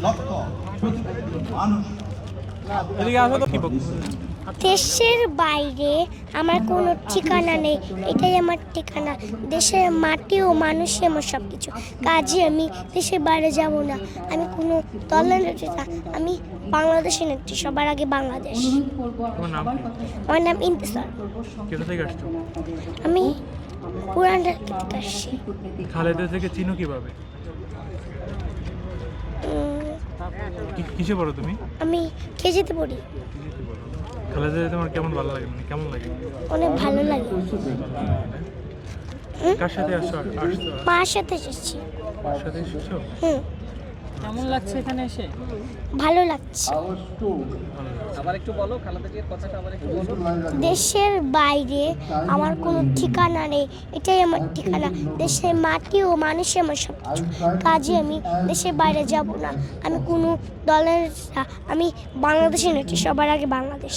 লক্ষ মানুষ। দেশের বাইরে আমার কোনো ঠিকানা নেই, এটাই আমার ঠিকানা। দেশের মাটি ও মানুষই আমার সব কিছু, কাজে আমি দেশের বাইরে যাব না। আমি কোনো দলের নেত্রী না, আমি বাংলাদেশের নেত্রী, সবার আগে বাংলাদেশ। আমার নাম ইন্তিসার। আমি পুরান ঢাকা থেকে আসছি। খালেদা থেকে চিনো কিভাবে? কিসে পড়ো তুমি? আমি কেজিতে পড়ি। খালেদা তোমার কেমন ভালো লাগে, মানে কেমন লাগে? অনেক ভালো লাগে। কার সাথে আসছো? মার সাথে এসেছি। মার সাথে এসেছো? কেমন লাগছে এখানে এসে? ভালো লাগছে। আবার একটু বলো, খালেদা জিয়ার কথাটা আবার একটু বলো। দেশের বাইরে আমার কোনো ঠিকানা নেই, এটাই আমার ঠিকানা। দেশের মাটি ও মানুষই আমার সব কিছু, কাজে আমি দেশের বাইরে যাব না। আমি কোনো দলের না, আমি বাংলাদেশের নেত্রী, সবার আগে বাংলাদেশ।